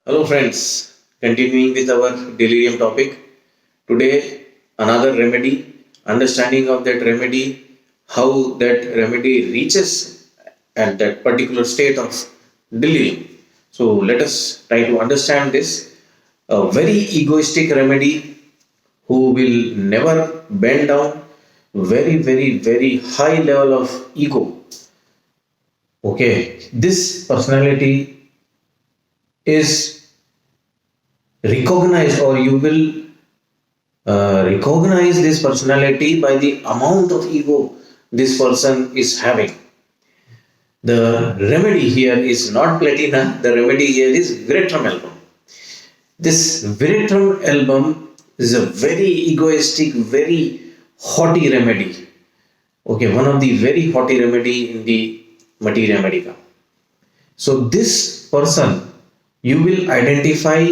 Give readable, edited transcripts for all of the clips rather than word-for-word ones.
Hello, friends. Continuing with our delirium topic. Today, another remedy, understanding of that remedy, how that remedy reaches at that particular state of delirium. So, let us try to understand this. A very egoistic remedy who will never bend down, very high level of ego. Okay, this personality is recognized, or you will recognize this personality by the amount of ego this person is having. The remedy here is not platina, the remedy here is veratrum album. This veratrum album is a very egoistic, very haughty remedy. Okay, one of the very haughty remedy in the materia medica. So this person, you will identify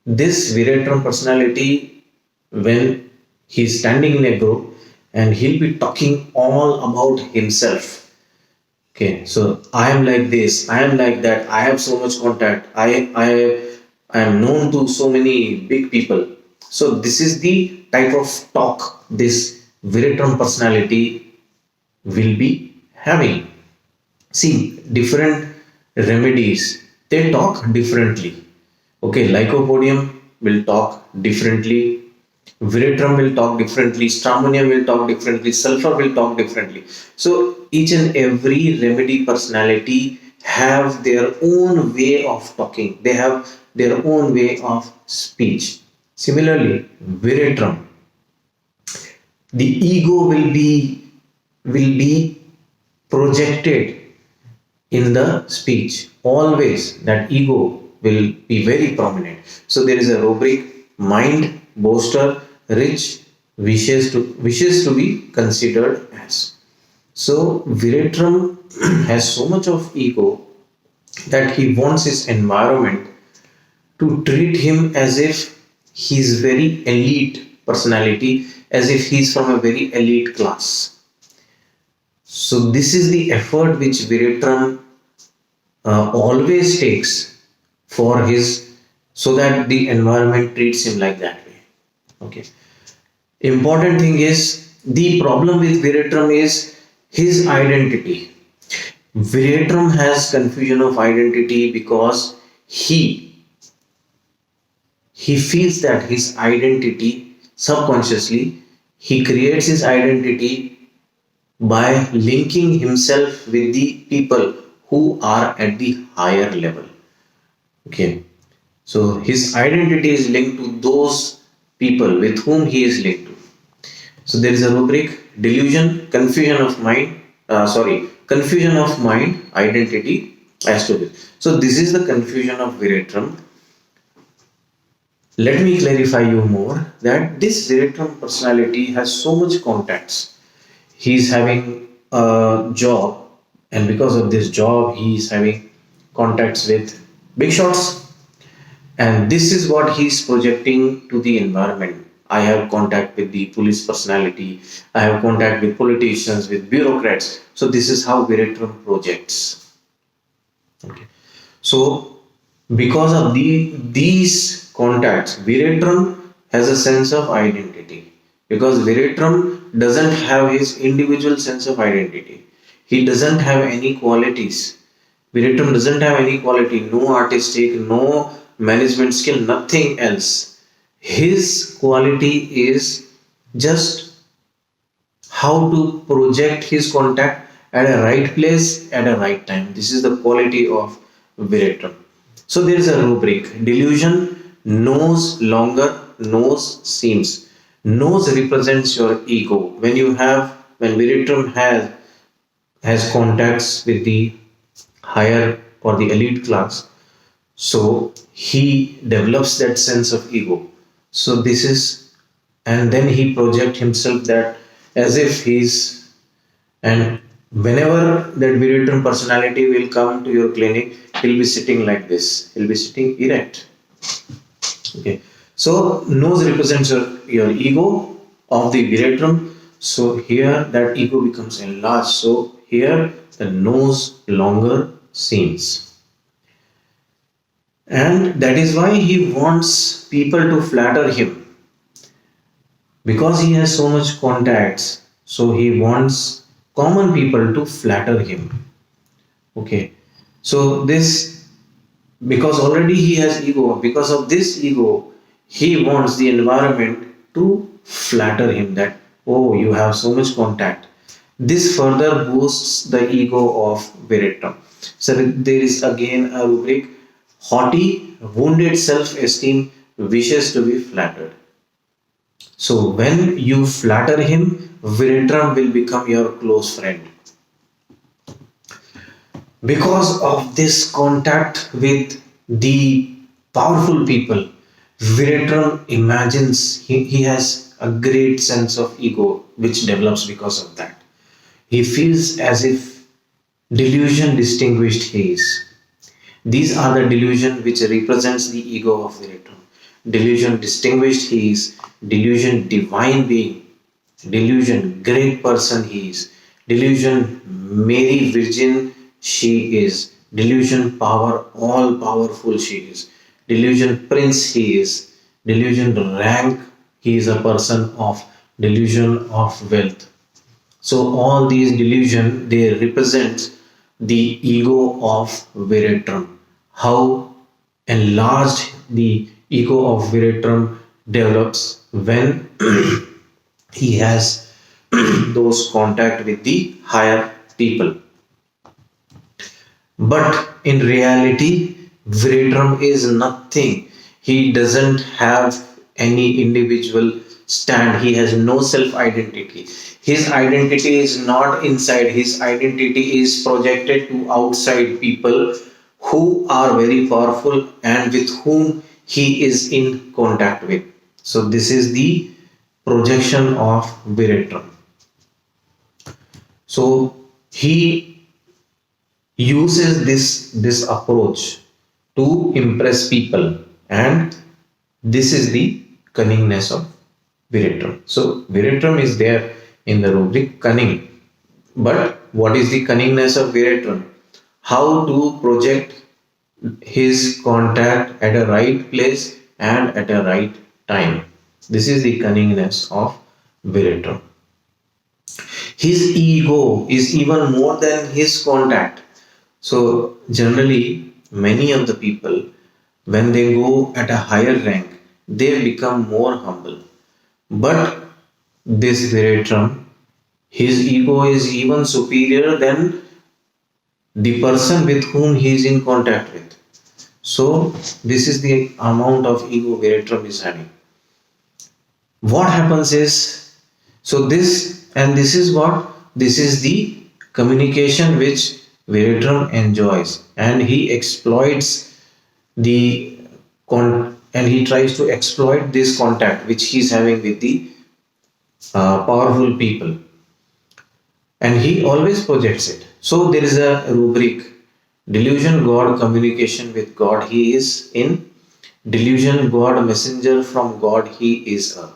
this veratrum personality when he's standing in a group and he'll be talking all about himself. Okay, so I am like this, I am like that, I have so much contact, I am known to so many big people. So this is the type of talk this veratrum personality will be having. See, different remedies, they talk differently. Okay, lycopodium will talk differently, veratrum will talk differently, stramonium will talk differently, sulfur will talk differently. So each and every remedy personality have their own way of talking. They have their own way of speech. Similarly, veratrum, the ego will be projected in the speech. Always that ego will be very prominent. So there is a rubric: mind, boaster, rich, wishes to be considered as. So Viratram has so much of ego that he wants his environment to treat him as if he's very elite personality, as if he's from a very elite class. So this is the effort which Viratram always takes for his, so that the environment treats him like that way. Okay. Important thing is, the problem with Viratram is his identity. Viratram has confusion of identity because he feels that his identity, subconsciously he creates his identity by linking himself with the people who are at the higher level. Okay, so his identity is linked to those people with whom he is linked to. So there is a rubric: delusion, confusion of mind, identity as to this. So this is the confusion of Viratram. Let me clarify you more that this Viratram personality has so much contacts. He is having a job, and because of this job he is having contacts with big shots, and this is what he is projecting to the environment. I have contact with the police personality, I have contact with politicians, with bureaucrats. So this is how Viratram projects. Okay, so because of these contacts, Viratram has a sense of identity. Because Viratram doesn't have his individual sense of identity. He doesn't have any qualities. Viratram doesn't have any quality, no artistic, no management skill, nothing else. His quality is just how to project his contact at a right place at a right time. This is the quality of Viratram. So there is a rubric: delusion, knows longer, knows seems. Knows represents your ego. When Viratram has contacts with the higher or the elite class, so he develops that sense of ego. So this is, and then he project himself that as if he's, and whenever that Viratram personality will come to your clinic, he'll be sitting like this, he'll be sitting erect. Okay, so nose represents your ego of the Viratram. So here that ego becomes enlarged. So here the nose longer seems. And that is why he wants people to flatter him, because he has so much contacts. So he wants common people to flatter him. Okay. So this, because already he has ego, because of this ego, he wants the environment to flatter him that, oh, you have so much contact. This further boosts the ego of veratrum. So there is again a rubric: haughty, wounded self-esteem wishes to be flattered. So when you flatter him, veratrum will become your close friend. Because of this contact with the powerful people, Veratrum imagines he has a great sense of ego which develops because of that. He feels as if delusion distinguished he is. These are the delusion which represents the ego of Veratrum. Delusion distinguished he is, delusion divine being, delusion great person he is, delusion Mary Virgin she is, delusion power all powerful she is, delusion prince he is, delusion rank he is a person of, delusion of wealth. So all these delusion they represent the ego of Veratrum. How enlarged the ego of Veratrum develops when he has those contact with the higher people. But in reality, Veratrum is nothing. He doesn't have any individual stand. He has no self identity. His identity is not inside. His identity is projected to outside people who are very powerful and with whom he is in contact with. So this is the projection of Veratrum. So he uses this approach to impress people, and this is the cunningness of Veratrum. So Veratrum is there in the rubric cunning, but what is the cunningness of Veratrum? How to project his contact at a right place and at a right time. This is the cunningness of Veratrum. His ego is even more than his contact. So generally, many of the people, when they go at a higher rank, they become more humble. But this Veratrum, his ego is even superior than the person with whom he is in contact with. So this is the amount of ego Veratrum is having. What happens is, so this is what, this is the communication which Veratrum enjoys, and he exploits the and he tries to exploit this contact which he is having with the powerful people, and he always projects it. So there is a rubric: delusion God, communication with God he is in, delusion God, messenger from God he is a.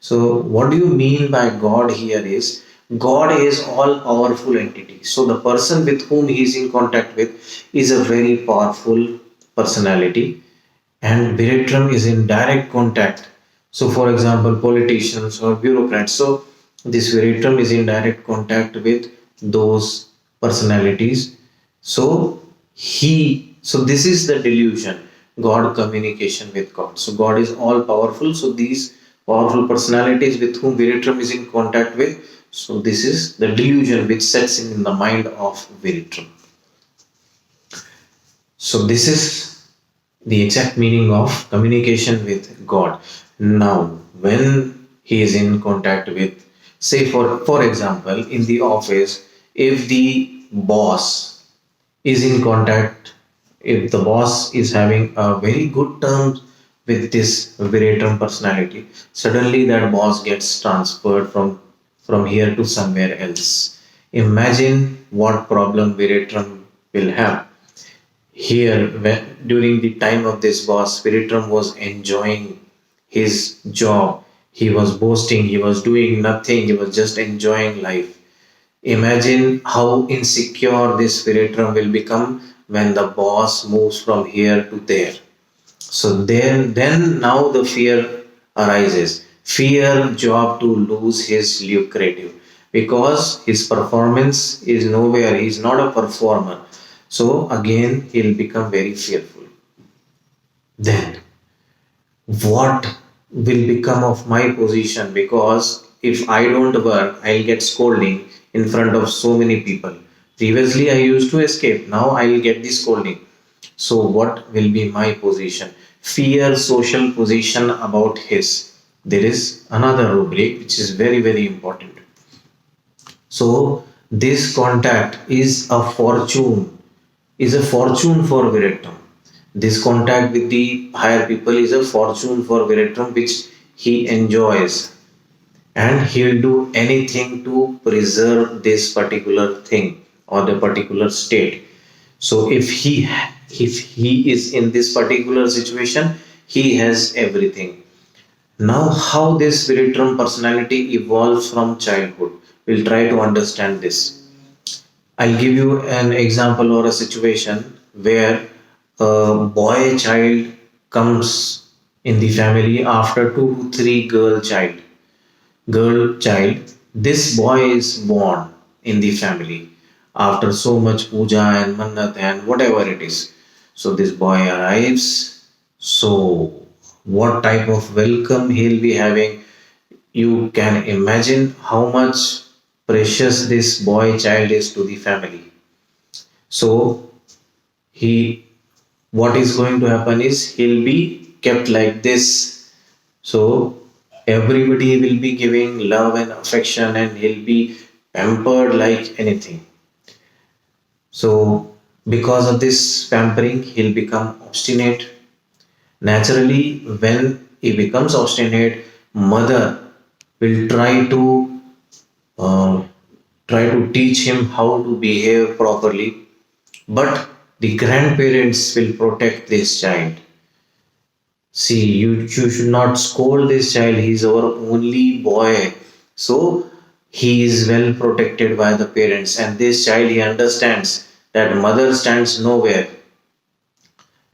So what do you mean by God here is, God is all powerful entity. So the person with whom he is in contact with is a very powerful personality, and Veratrum is in direct contact. So for example, politicians or bureaucrats. So this Veratrum is in direct contact with those personalities. So this is the delusion, God communication with God. So God is all powerful. So these powerful personalities with whom Veratrum is in contact with. So this is the delusion which sets in the mind of Veratrum. So this is the exact meaning of communication with God. Now, when he is in contact with, say for example, in the office, if the boss is in contact, if the boss is having a very good terms with this Veratrum personality, suddenly that boss gets transferred from here to somewhere else. Imagine what problem Veratrum will have. Here, during the time of this boss, Veratrum was enjoying his job. He was boasting, he was doing nothing, he was just enjoying life. Imagine how insecure this Veratrum will become when the boss moves from here to there. So then now the fear arises. Fear job to lose his lucrative because his performance is nowhere. He is not a performer. So again he'll become very fearful. Then what will become of my position? Because if I don't work, I'll get scolding in front of so many people. Previously, I used to escape. Now I'll get the scolding. So, what will be my position? Fear social position about his. There is another rubric which is very, very important. So, this contact is a fortune for veratrum. This contact with the higher people is a fortune for veratrum which he enjoys, and he will do anything to preserve this particular thing or the particular state. So if he is in this particular situation, he has everything. Now, how this veratrum personality evolves from childhood, we'll try to understand this. I'll give you an example or a situation where a boy child comes in the family after 2 to 3 girl child. This boy is born in the family after so much puja and mannat and whatever it is. So this boy arrives. So what type of welcome he'll be having? You can imagine how much precious this boy child is to the family. So he what is going to happen is he'll be kept like this. So everybody will be giving love and affection and he'll be pampered like anything. So because of this pampering, he'll become obstinate. Naturally, when he becomes obstinate, mother will uh, try to teach him how to behave properly, but the grandparents will protect this child. See, you should not scold this child. He is our only boy. So he is well protected by the parents. And this child, he understands that mother stands nowhere.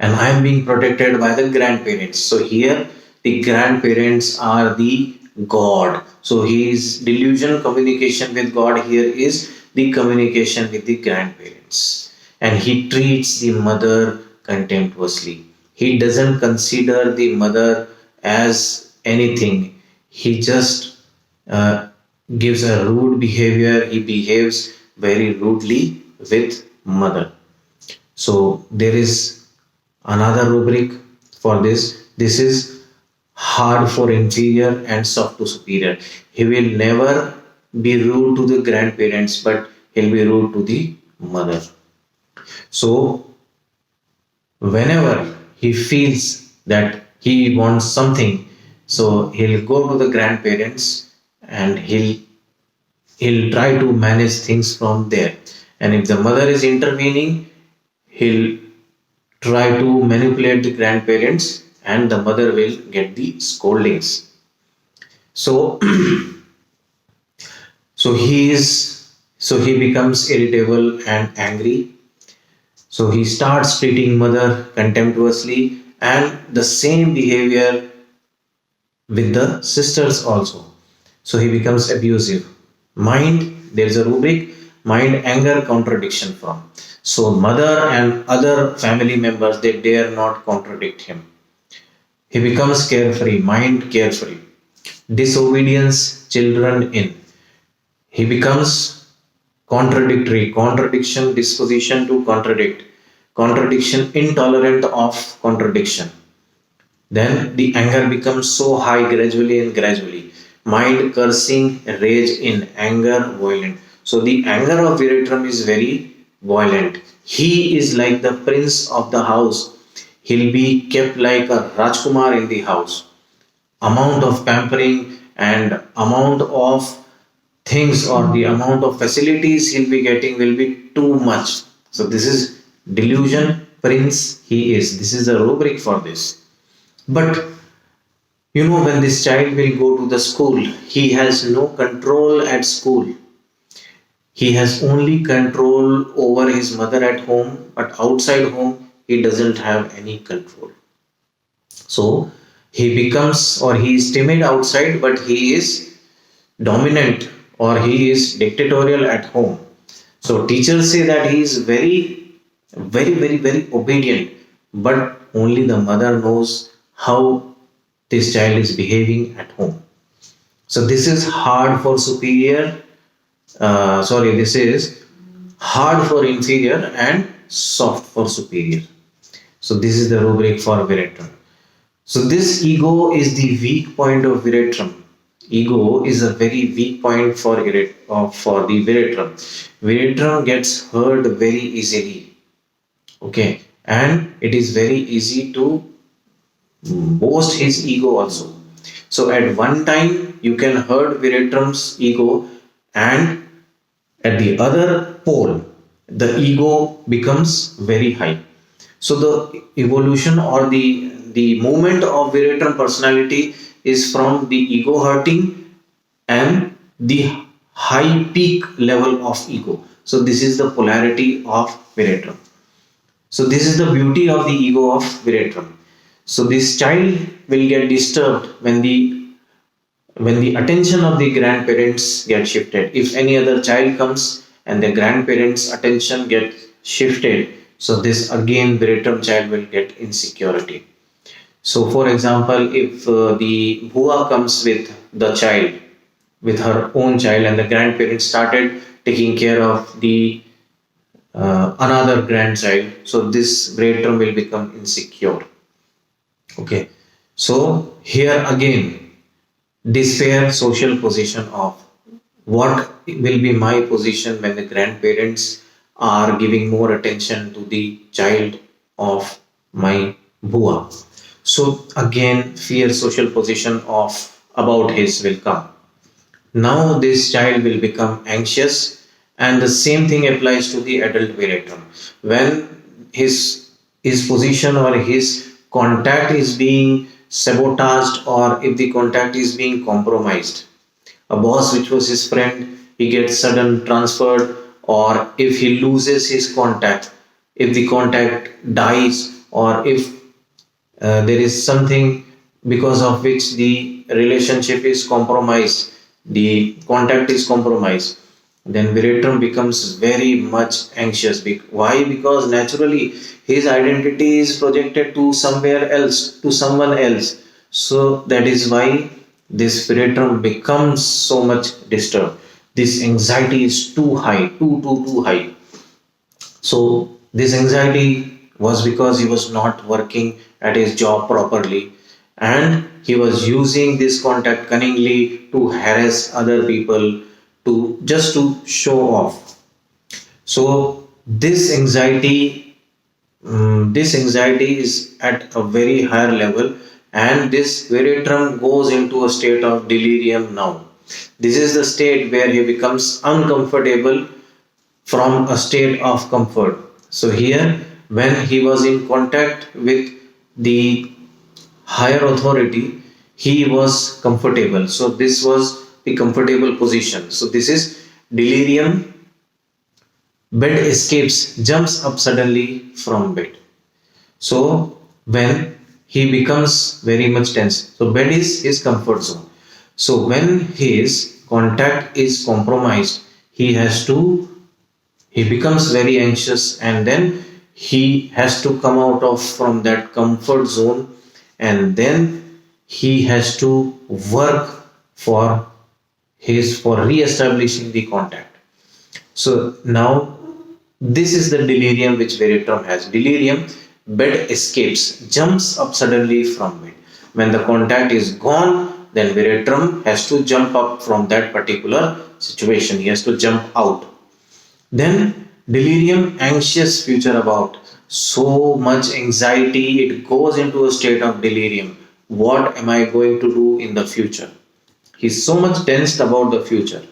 And I am being protected by the grandparents. So here, the grandparents are the God. So his delusion communication with God here is the communication with the grandparents. And he treats the mother contemptuously. He doesn't consider the mother as anything. He just gives a rude behavior. He behaves very rudely with mother. So there is another rubric for this. This is hard for inferior and soft to superior. He will never be rude to the grandparents, but he'll be rude to the mother. So whenever he feels that he wants something, so he'll go to the grandparents and he'll try to manage things from there. And if the mother is intervening, he'll try to manipulate the grandparents and the mother will get the scoldings. So he becomes irritable and angry. So he starts treating mother contemptuously and the same behavior with the sisters also. So he becomes abusive. Mind, there is a rubric, mind, anger, contradiction from. So mother and other family members, they dare not contradict him. He becomes carefree, mind carefree. Disobedience, children in. He becomes contradictory, contradiction, disposition to contradict, contradiction, intolerant of contradiction. Then the anger becomes so high gradually and gradually. Mind cursing, rage in, anger violent. So the anger of veratrum is very violent. He is like the prince of the house. He'll be kept like a Rajkumar in the house. Amount of pampering and amount of things or the amount of facilities he'll be getting will be too much. So this is delusion prince he is. This is the rubric for this. But when this child will go to the school, he has no control at school. He has only control over his mother at home, but outside home, he doesn't have any control. So he becomes, or he is timid outside, but he is dominant, or he is dictatorial at home. So teachers say that he is very obedient, but only the mother knows how this child is behaving at home. So this is hard for superior, this is hard for inferior and soft for superior. So this is the rubric for veratrum. So this ego is the weak point of veratrum. Ego is a very weak point for the veratrum. Veratrum gets hurt very easily. Okay, and it is very easy to boast his ego also. So at one time you can hurt veratrum's ego, and at the other pole the ego becomes very high. So the evolution or the movement of veratrum personality is from the ego hurting and the high peak level of ego. So this is the polarity of veratrum. So this is the beauty of the ego of veratrum. So this child will get disturbed when the attention of the grandparents get shifted. If any other child comes and the grandparents' attention get shifted, so this again veratrum child will get insecurity. So for example, if the bhua comes with the child, with her own child, and the grandparents started taking care of the another grandchild, so this veratrum will become insecure. Okay, so here again despair social position of what will be my position when the grandparents are giving more attention to the child of my bua. So again fear social position of about his will come. Now this child will become anxious, and the same thing applies to the adult veratrum. When his position or his contact is being sabotaged, or if the contact is being compromised, a boss which was his friend, he gets sudden transferred, or if he loses his contact, if the contact dies, or if there is something because of which the relationship is compromised, the contact is compromised, then veratrum becomes very much anxious. Why? Because naturally his identity is projected to somewhere else, to someone else. So that is why this veratrum becomes so much disturbed. This anxiety is too high, too high. So this anxiety was because he was not working at his job properly, and he was using this contact cunningly to harass other people, to just to show off. So this anxiety is at a very higher level, and this veratrum goes into a state of delirium now. This is the state where he becomes uncomfortable from a state of comfort. So here, when he was in contact with the higher authority, he was comfortable. So this was the comfortable position. So this is delirium. Bed escapes, jumps up suddenly from bed. So when he becomes very much tense, so bed is his comfort zone. So when his contact is compromised, he becomes very anxious, and then he has to come out of from that comfort zone, and then he has to work for re-establishing the contact. So now this is the delirium which veratrum has. Delirium, bed escapes, jumps up suddenly from bed. When the contact is gone, then veratrum has to jump up from that particular situation. He has to jump out. Then delirium, anxious future about. So much anxiety, it goes into a state of delirium. What am I going to do in the future? He's so much tensed about the future,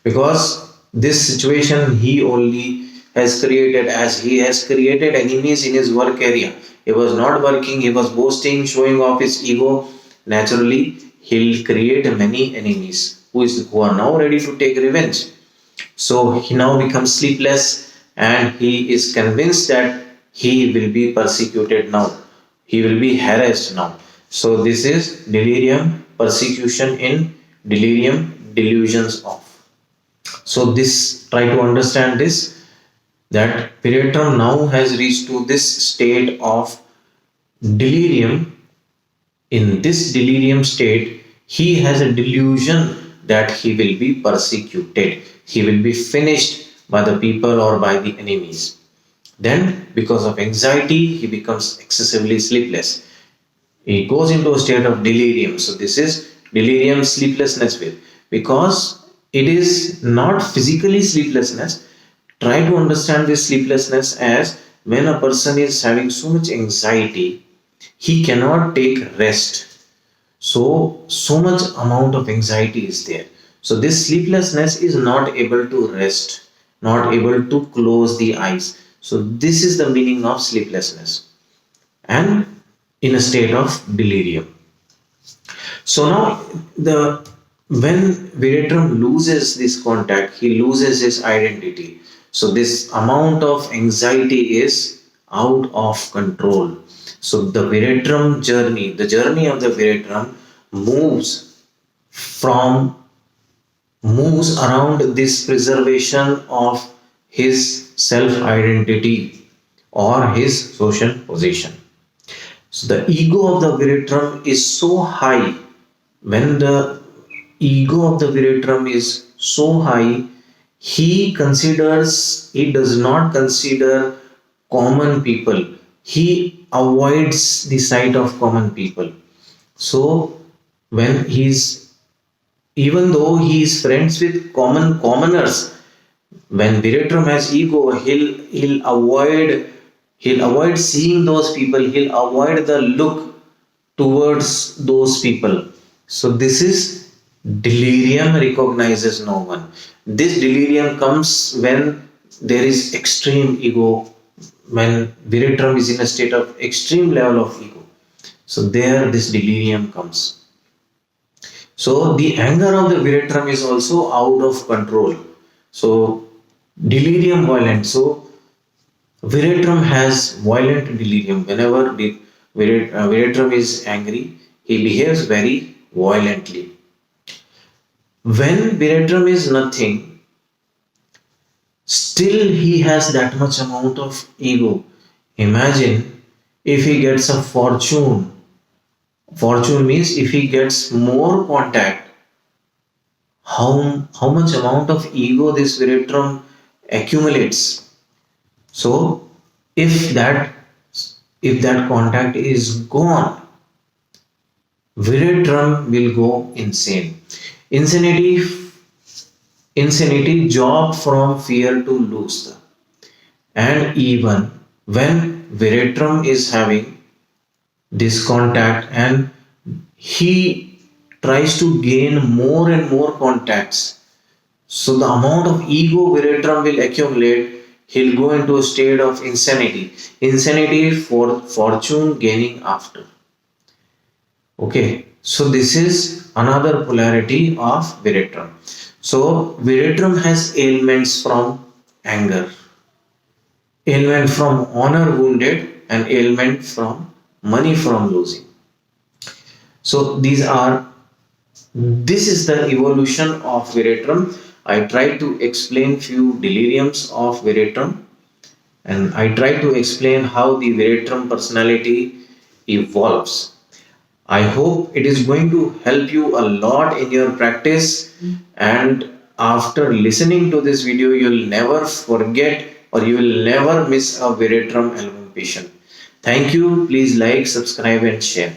because this situation he only has created, as he has created enemies in his work area. He was not working, he was boasting, showing off his ego. Naturally, he'll create many enemies who are now ready to take revenge. So he now becomes sleepless and he is convinced that he will be persecuted now. He will be harassed now. So this is delirium, persecution in delirium, delusions of. So this, try to understand this, that veratrum now has reached to this state of delirium. In this delirium state, he has a delusion that he will be persecuted. He will be finished by the people or by the enemies. Then, because of anxiety, he becomes excessively sleepless. He goes into a state of delirium. So this is delirium, sleeplessness with. Because it is not physically sleeplessness. Try to understand this sleeplessness as when a person is having so much anxiety, he cannot take rest. So much amount of anxiety is there. So this sleeplessness is not able to rest, not able to close the eyes. So this is the meaning of sleeplessness and in a state of delirium. So now when veratrum loses this contact, he loses his identity. So this amount of anxiety is out of control. So the veratrum journey, the journey of the veratrum moves around this preservation of his self-identity or his social position. So the ego of the veratrum is so high. When the ego of the veratrum is so high, he does not consider common people. He avoids the sight of common people. So when even though he is friends with commoners, when veratrum has ego, he'll avoid seeing those people. He'll avoid the look towards those people. So this is delirium recognizes no one. This delirium comes when there is extreme ego, when veratrum is in a state of extreme level of ego. So there this delirium comes. So the anger of the veratrum is also out of control. So delirium violent. So veratrum has violent delirium. Whenever the veratrum is angry, he behaves very violently. When veratrum is nothing, still he has that much amount of ego. Imagine if he gets a fortune. Fortune means if he gets more contact, how much amount of ego this veratrum accumulates. So if that contact is gone, veratrum will go insane. Insanity, job from fear to lose. And even when veratrum is having this contact and he tries to gain more and more contacts, so the amount of ego veratrum will accumulate, he'll go into a state of insanity for fortune gaining after. Okay, so this is another polarity of veratrum. So veratrum has ailments from anger, ailment from honor wounded, and ailment from money from losing. So this is the evolution of veratrum. I tried to explain few deliriums of veratrum, and I tried to explain how the veratrum personality evolves. I hope it is going to help you a lot in your practice, and after listening to this video, you'll never forget or you will never miss a veratrum album patient. Thank you. Please like, subscribe and share.